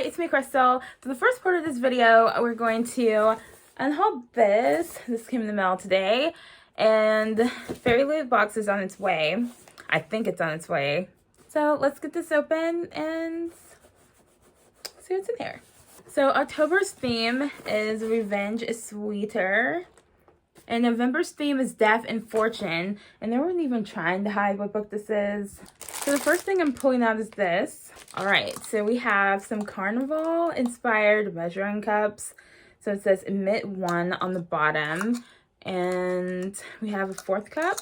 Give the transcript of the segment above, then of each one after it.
it's me, Crystal. So the first part of this video, we're going to unhaul this. This came in the mail today. And Fairyloot box is on its way. I think it's on its way. So let's get this open and see what's in here. So October's theme is Revenge is Sweeter. And November's theme is Death and Fortune. And they weren't even trying to hide what book this is. So the first thing I'm pulling out is this. Alright, so we have some carnival inspired measuring cups. So it says emit 1 on the bottom. And we have a 4th cup,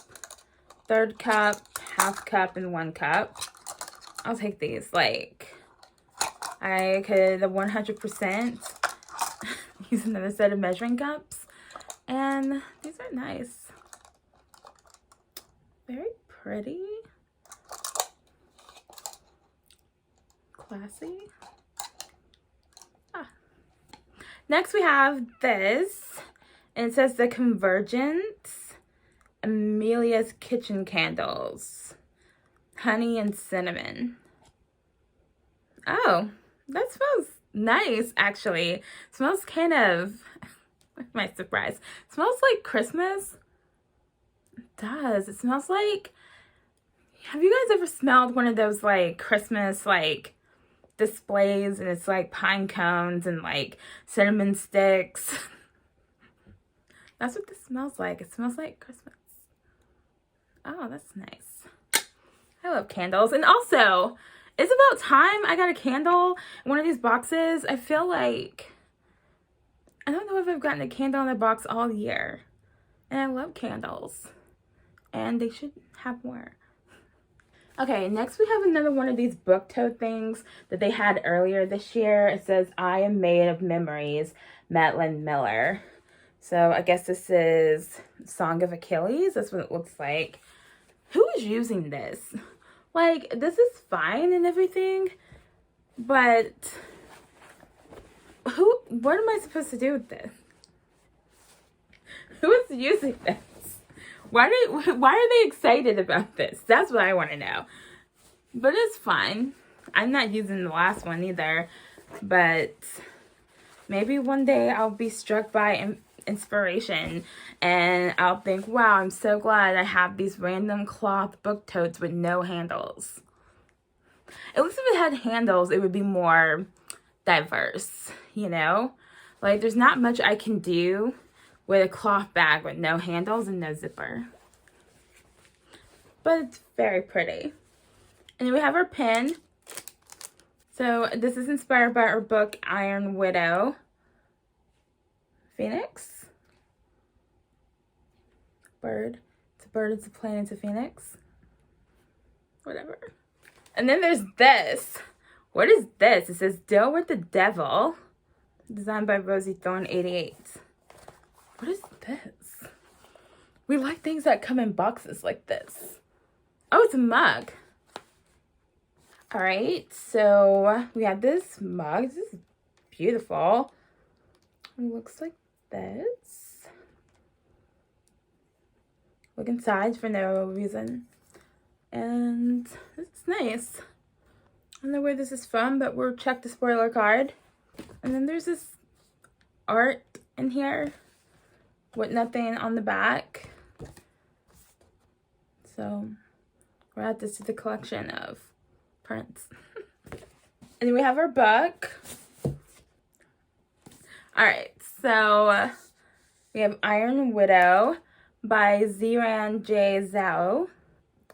3rd cup, half cup, and 1 cup. I'll take these. Like, I could 100% use another set of measuring cups. And these are nice. Very pretty. Classy. Next we have this. And it says The Convergence Amelia's Kitchen Candles. Honey and cinnamon. Oh, that smells nice, actually. It smells kind of... my surprise. It smells like Christmas. It does. It smells like... have you guys ever smelled one of those like Christmas like displays and it's like pine cones and like cinnamon sticks? That's what this smells like. It smells like Christmas. Oh, that's nice. I love candles. And also, it's about time I got a candle in one of these boxes. I feel like... I don't know if I've gotten a candle in a box all year. And I love candles. And they should have more. Okay, next we have another one of these book tote things that they had earlier this year. It says, I Am Made of Memories, Madeline Miller. So I guess this is Song of Achilles. That's what it looks like. Who is using this? Like, this is fine and everything. But... what am I supposed to do with this? Who is using this? Why are they excited about this? That's what I want to know. But it's fine. I'm not using the last one either. But maybe one day I'll be struck by inspiration. And I'll think, wow, I'm so glad I have these random cloth book totes with no handles. At least if it had handles, it would be more... diverse, you know? Like, there's not much I can do with a cloth bag with no handles and no zipper. But it's very pretty. And then we have our pen. So this is inspired by our book, Iron Widow. Phoenix. Bird. It's a bird, it's a plane, it's a phoenix. Whatever. And then there's this. What is this? It says Deal with the Devil. Designed by Rosie Thorne 88. What is this? We like things that come in boxes like this. Oh, it's a mug. Alright, so we have this mug. This is beautiful. It looks like this. Look inside for no reason. And it's nice. I don't know where this is from, but we'll check the spoiler card. And then there's this art in here with nothing on the back. So we'll add this to the collection of prints. And then we have our book. Alright, so we have Iron Widow by Ziran J. Zhao.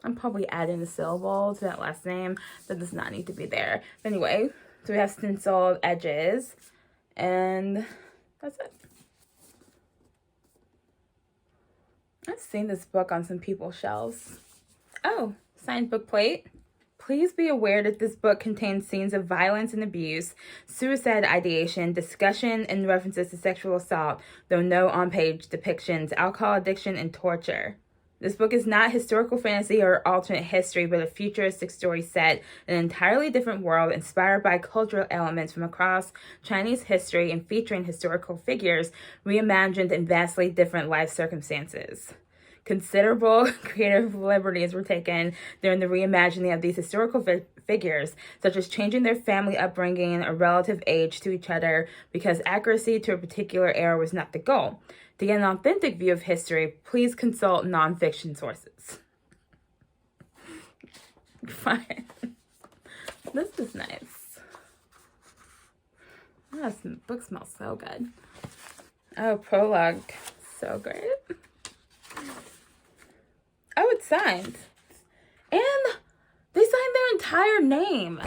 I'm probably adding a syllable to that last name. That does not need to be there. But anyway, so we have stenciled edges. And that's it. I've seen this book on some people's shelves. Oh, signed book plate. Please be aware that this book contains scenes of violence and abuse, suicide ideation, discussion, and references to sexual assault, though no on-page depictions, alcohol addiction, and torture. This book is not historical fantasy or alternate history, but a futuristic story set in an entirely different world inspired by cultural elements from across Chinese history and featuring historical figures reimagined in vastly different life circumstances. considerable creative liberties were taken during the reimagining of these historical figures, such as changing their family upbringing or relative age to each other, because accuracy to a particular era was not the goal. To get an authentic view of history, please consult nonfiction sources. Fine. This is nice. Oh, this book smells so good. Oh, prologue. So great. Oh, it's signed. And they signed their entire name.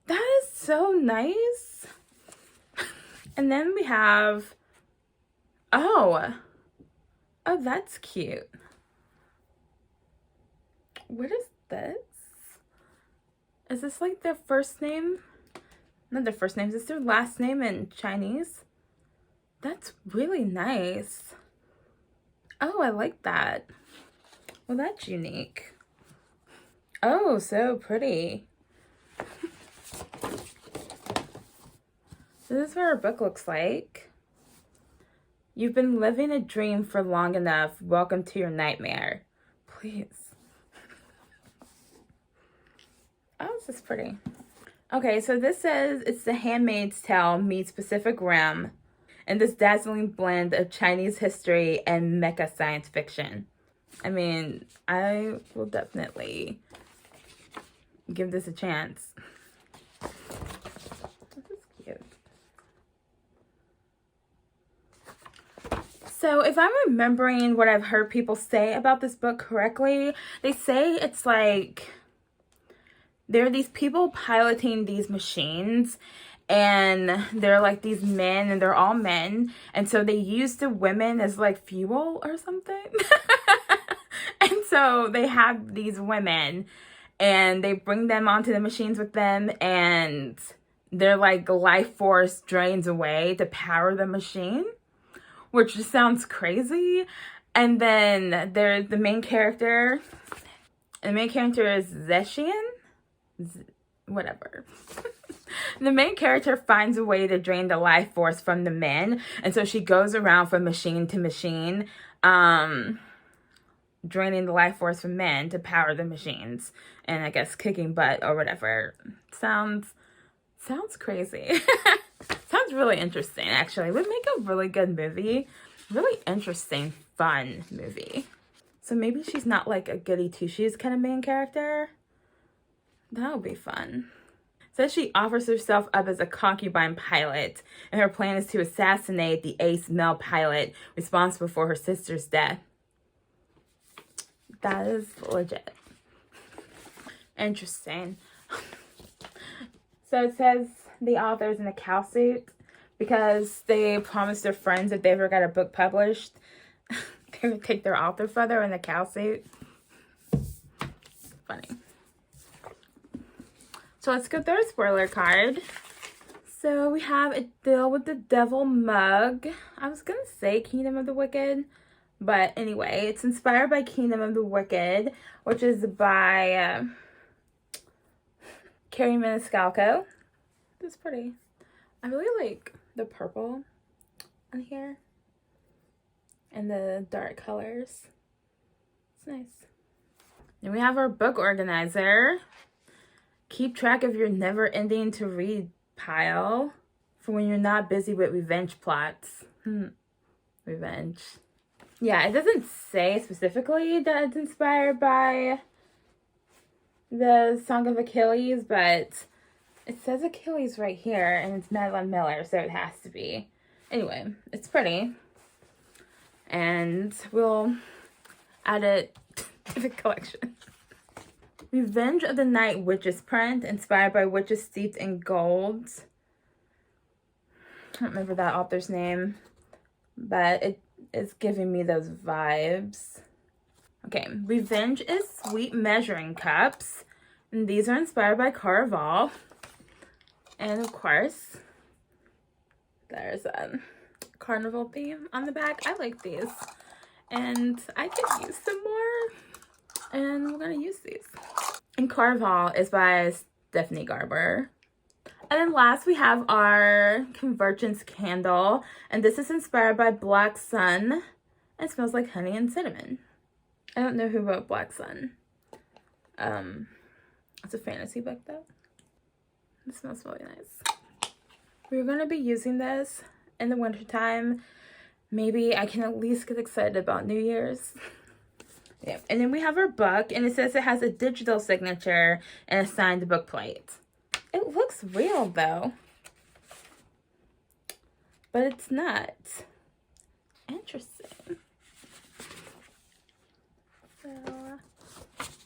That is so nice. And then we have... Oh, that's cute. What is this? Is this like their first name? Not their first name. Is this their last name in Chinese? That's really nice. Oh, I like that. Well, that's unique. Oh, so pretty. This is what our book looks like. You've been living a dream for long enough. Welcome to your nightmare. Please. Oh, this is pretty. Okay, so this says it's The Handmaid's Tale meets Pacific Rim and this dazzling blend of Chinese history and mecha science fiction. I mean, I will definitely give this a chance. This is cute. So if I'm remembering what I've heard people say about this book correctly, they say it's like there are these people piloting these machines, and they're like these men, and they're all men, and so they use the women as like fuel or something. And so they have these women and they bring them onto the machines with them, and their like life force drains away to power the machine, which just sounds crazy. And then there's the main character, and the main character is Zeshian. Whatever. The main character finds a way to drain the life force from the men, and so she goes around from machine to machine, draining the life force from men to power the machines, and I guess kicking butt or whatever. Sounds crazy. Sounds really interesting, actually. Would make a really good movie. Really interesting, fun movie. So maybe she's not like a goody two-shoes kind of main character. That would be fun. Says she offers herself up as a concubine pilot, and her plan is to assassinate the ace male pilot responsible for her sister's death. That is legit. Interesting. So it says the author's in a cow suit because they promised their friends if they ever got a book published, they would take their author photo in the cow suit. Funny. So let's go through a spoiler card. So we have A Deal with the Devil mug. I was going to say Kingdom of the Wicked, but anyway, it's inspired by Kingdom of the Wicked, which is by Carrie Maniscalco. This is pretty. I really like the purple on here and the dark colors. It's nice. Then we have our book organizer. Keep track of your never-ending to-read pile for when you're not busy with revenge plots. Revenge. Yeah, it doesn't say specifically that it's inspired by the Song of Achilles, but it says Achilles right here, and it's Madeline Miller, so it has to be. Anyway, it's pretty. And we'll add it to the collection. Revenge of the Night Witches print, inspired by witches steeped in gold. I don't remember that author's name, but it is giving me those vibes. Okay, Revenge is Sweet Measuring Cups, and these are inspired by Caraval. And of course, there's a carnival theme on the back. I like these, and I could use some more, and we're gonna use these. And Caraval is by Stephanie Garber. And then last we have our Convergence candle, and this is inspired by Black Sun. It smells like honey and cinnamon. I don't know who wrote Black Sun. It's a fantasy book though. It smells really nice. We're gonna be using this in the wintertime. Maybe I can at least get excited about New Year's. Yeah, and then we have our book, and it says it has a digital signature and a signed book plate. It looks real though, but it's not. Interesting. So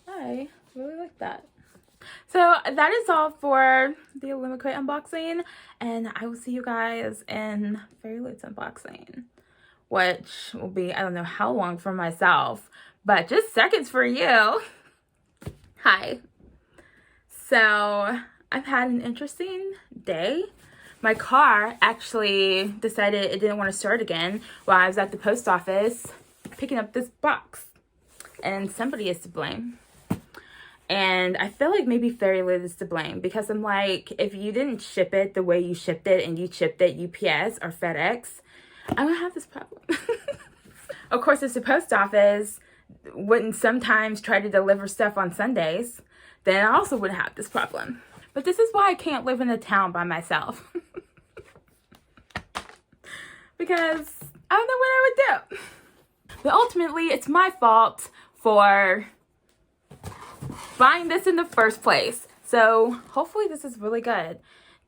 I really like that. So that is all for the Illumicrate unboxing, and I will see you guys in Fairyloot's unboxing, which will be, I don't know how long for myself, but just seconds for you. Hi. So I've had an interesting day. My car actually decided it didn't want to start again while I was at the post office picking up this box, and somebody is to blame. And I feel like maybe Fairyloot is to blame, because I'm like, if you didn't ship it the way you shipped it and you shipped it UPS or FedEx, I don't have this problem. Of course, if the post office wouldn't sometimes try to deliver stuff on Sundays, then I also wouldn't have this problem. But this is why I can't live in a town by myself. Because I don't know what I would do. But ultimately, it's my fault for buying this in the first place. So hopefully this is really good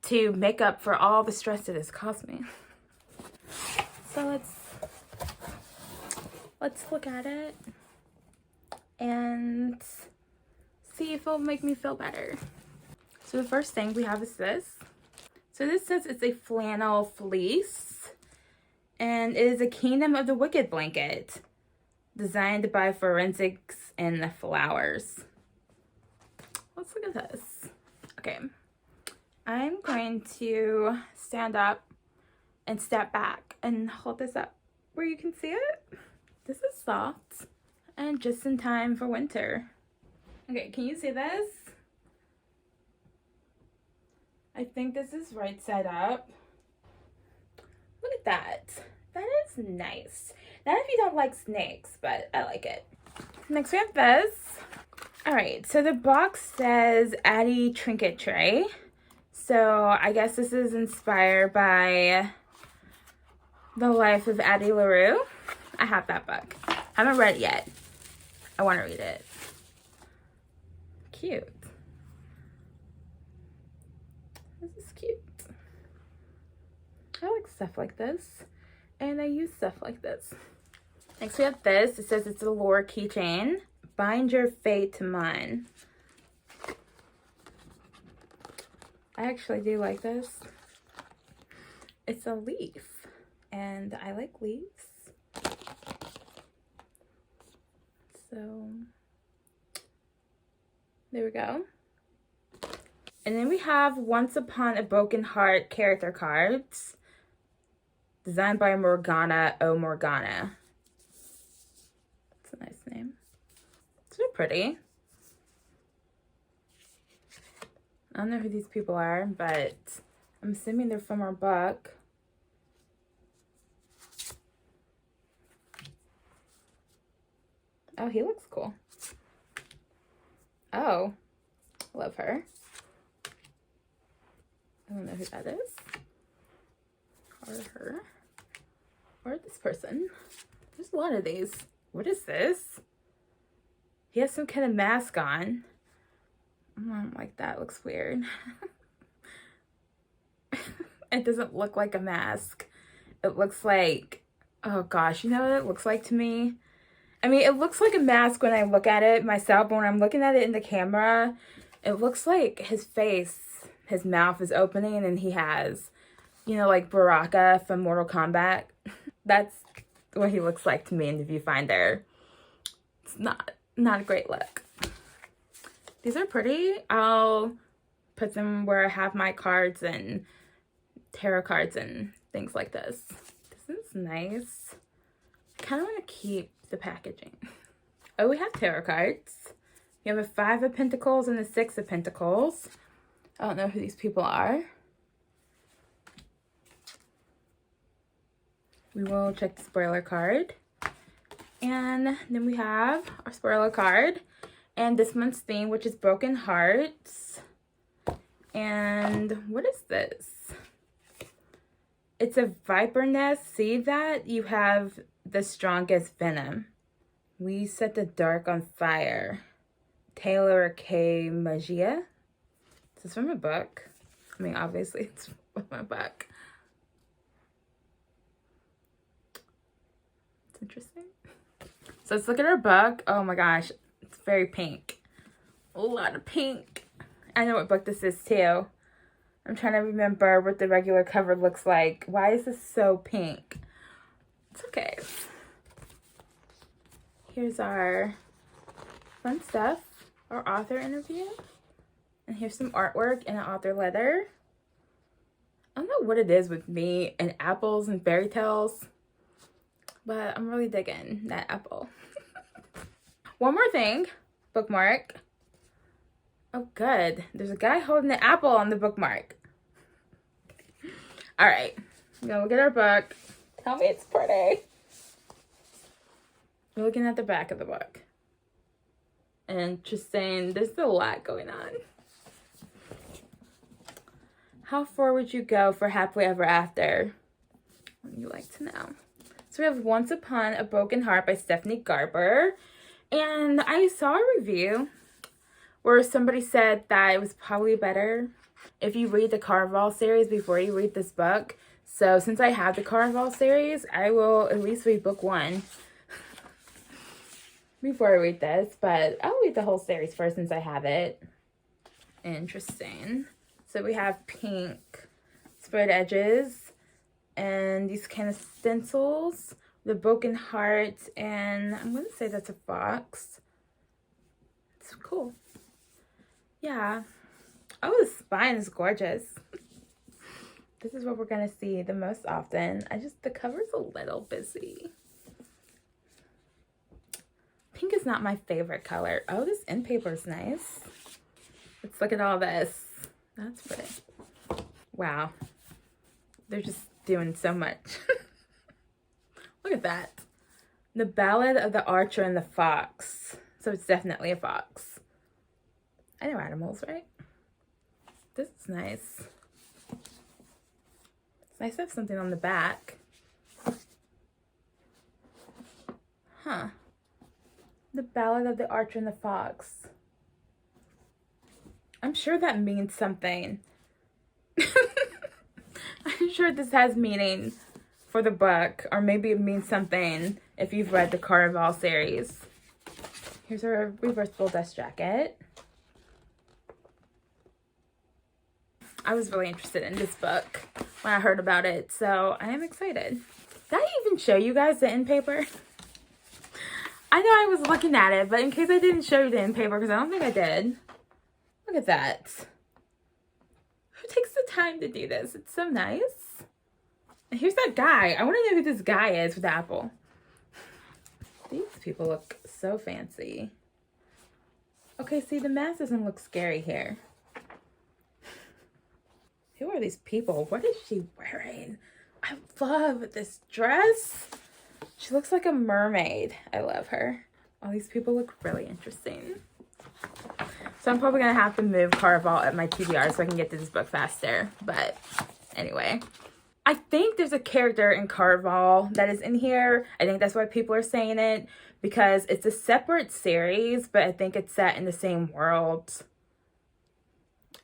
to make up for all the stress that it's caused me. So let's look at it and see if it'll make me feel better. So the first thing we have is this. So this says it's a flannel fleece, and it is a Kingdom of the Wicked blanket designed by Forensics and the Flowers. Let's look at this. Okay, I'm going to stand up and step back and hold this up where you can see it. This is soft and just in time for winter. Okay, can you see this? I think this is right side up. Look at that. That is nice. Not if you don't like snakes, but I like it. Next we have this. Alright, so the box says Addie Trinket Tray. So I guess this is inspired by the life of Addie LaRue. I have that book. I haven't read it yet. I want to read it. Cute. This is cute. I like stuff like this, and I use stuff like this. Next we have this. It says it's a lore keychain. Bind your fate to mine. I actually do like this. It's a leaf, and I like leaves. So there we go. And then we have Once Upon a Broken Heart character cards designed by Morgana O Morgana. That's a nice name. They're pretty. I don't know who these people are, but I'm assuming they're from our book. Oh, he looks cool. Oh, love her. I don't know who that is. Or her. Or this person. There's a lot of these. What is this? He has some kind of mask on. I don't like that. It looks weird. It doesn't look like a mask. It looks like, oh gosh, you know what it looks like to me? I mean, it looks like a mask when I look at it myself, but when I'm looking at it in the camera, it looks like his face, his mouth is opening, and he has, you know, like Baraka from Mortal Kombat. That's what he looks like to me in the viewfinder. It's not a great look. These are pretty. I'll put them where I have my cards and tarot cards and things like this. This is nice. I kind of want to keep the packaging. Oh, we have tarot cards. We have a 5 of Pentacles and a 6 of Pentacles. I don't know who these people are. We will check the spoiler card. And then we have our spoiler card and this month's theme, which is Broken Hearts. And what is this? It's a viper nest. See that? You have the strongest venom. We set the dark on fire. Taylor K. Magia. This is from a book. I mean, obviously it's from a book. It's interesting. So let's look at our book. Oh my gosh, it's very pink. A lot of pink. I know what book this is too. I'm trying to remember what the regular cover looks like. Why is this so pink? It's okay. Here's our fun stuff, our author interview. And here's some artwork and an author letter. I don't know what it is with me and apples and fairy tales, but I'm really digging that apple. One more thing, bookmark. Oh, good. There's a guy holding an apple on the bookmark. All right, I'm gonna look at our book. Tell me it's pretty. We're looking at the back of the book. Interesting. There's a lot going on. How far would you go for happily ever after? What would you like to know? So we have Once Upon a Broken Heart by Stephanie Garber. And I saw a review where somebody said that it was probably better if you read the Caraval series before you read this book. So since I have the Caraval series, I will at least read book 1 before I read this. But I'll read the whole series first since I have it. Interesting. So we have pink spread edges and these kind of stencils, the broken heart, and I'm going to say that's a fox. It's cool. Yeah. Oh, the spine is gorgeous. This is what we're going to see the most often. The cover's a little busy. Pink is not my favorite color. Oh, this end paper is nice. Let's look at all this. That's pretty. Wow. They're just doing so much. Look at that. The Ballad of the Archer and the Fox. So it's definitely a fox. I know animals, right? This is nice. It's nice to have something on the back. Huh. The Ballad of the Archer and the Fox. I'm sure that means something. I'm sure this has meaning for the book, or maybe it means something if you've read the Caraval series. Here's our reversible dust jacket. I was really interested in this book when I heard about it, so I am excited. Did I even show you guys the end paper? I know I was looking at it, but in case I didn't show you the end paper, because I don't think I did. Look at that. Who takes the time to do this? It's so nice. And here's that guy. I want to know who this guy is with the apple. These people look so fancy. Okay, see, the mask doesn't look scary here. Who are these people? What is she wearing? I love this dress. She looks like a mermaid. I love her. All these people look really interesting. So I'm probably going to have to move Caraval at my TBR so I can get to this book faster. But anyway, I think there's a character in Caraval that is in here. I think that's why people are saying it, because it's a separate series, but I think it's set in the same world.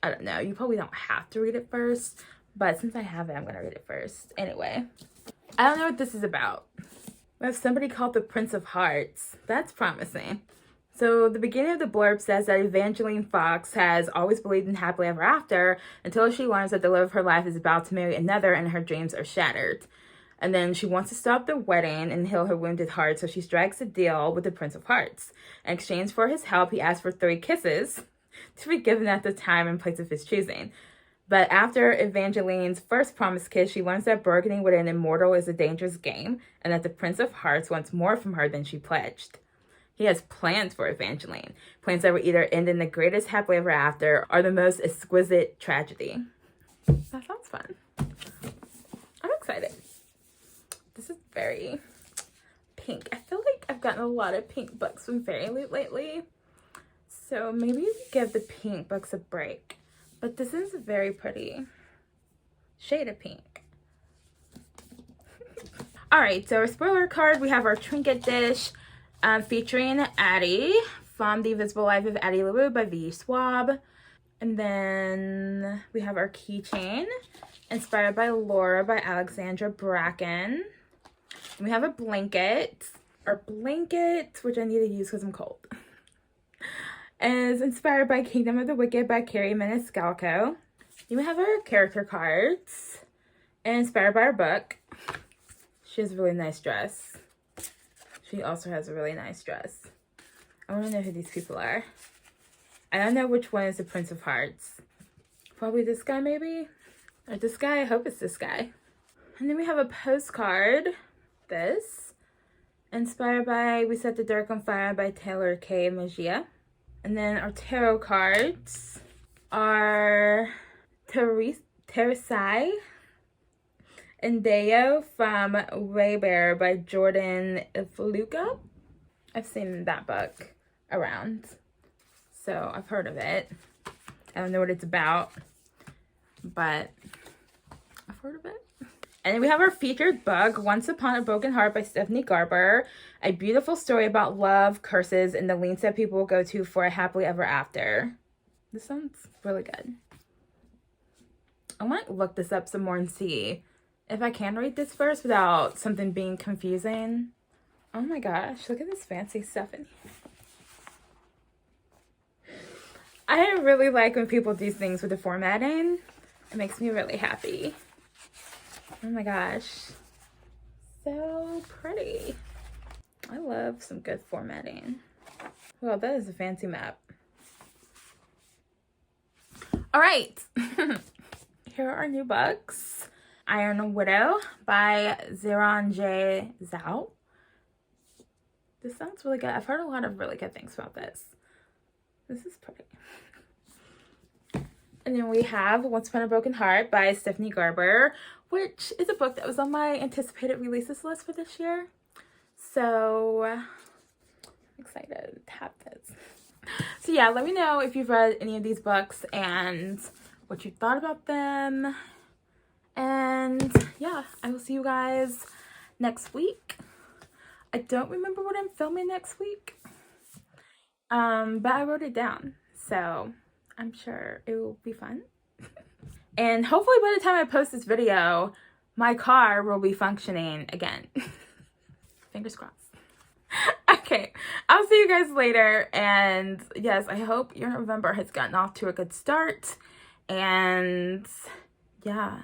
I don't know. You probably don't have to read it first, but since I have it, I'm going to read it first. Anyway, I don't know what this is about. We have somebody called the Prince of Hearts. That's promising. So the beginning of the blurb says that Evangeline Fox has always believed in happily ever after until she learns that the love of her life is about to marry another and her dreams are shattered. And then she wants to stop the wedding and heal her wounded heart, so she strikes a deal with the Prince of Hearts. In exchange for his help, he asks for 3 kisses to be given at the time and place of his choosing. But after Evangeline's first promised kiss, she learns that bargaining with an immortal is a dangerous game and that the Prince of Hearts wants more from her than she pledged. He has plans for Evangeline, plans that will either end in the greatest happily ever after or the most exquisite tragedy. That sounds fun. I'm excited. This is very pink. I feel like I've gotten a lot of pink books from Fairyloot lately. So maybe we give the pink books a break. But this is a very pretty shade of pink. Alright, so our spoiler card, we have our trinket dish featuring Addie from The Invisible Life of Addie LaRue by V. Schwab. And then we have our keychain inspired by Laura by Alexandra Bracken. And we have a blanket. Our blanket, which I need to use because I'm cold, is inspired by Kingdom of the Wicked by Carrie Maniscalco. Then we have our character cards, inspired by our book. She has a really nice dress. She also has a really nice dress. I want to know who these people are. I don't know which one is the Prince of Hearts. Probably this guy, maybe? Or this guy? I hope it's this guy. And then we have a postcard. This. Inspired by We Set the Dark on Fire by Taylor K. Magia. And then our tarot cards are Teresai and Deo from Waybear by Jordan Faluca. I've seen that book around, so I've heard of it. I don't know what it's about, but I've heard of it. And then we have our featured book, Once Upon a Broken Heart by Stephanie Garber. A beautiful story about love, curses, and the lengths that people will go to for a happily ever after. This sounds really good. I might look this up some more and see if I can read this first without something being confusing. Oh my gosh, look at this fancy stuff in here. I really like when people do things with the formatting. It makes me really happy. Oh my gosh. So pretty. I love some good formatting. Well, that is a fancy map. All right. Here are our new books. Iron Widow by Zeron J. Zhao. This sounds really good. I've heard a lot of really good things about this. This is pretty. And then we have Once Upon a Broken Heart by Stephanie Garber, which is a book that was on my anticipated releases list for this year. So I'm excited to have this. So yeah, let me know if you've read any of these books and what you thought about them. And yeah, I will see you guys next week. I don't remember what I'm filming next week. But I wrote it down, so I'm sure it will be fun. And hopefully by the time I post this video, my car will be functioning again. Fingers crossed. Okay, I'll see you guys later. And yes, I hope your November has gotten off to a good start. And yeah.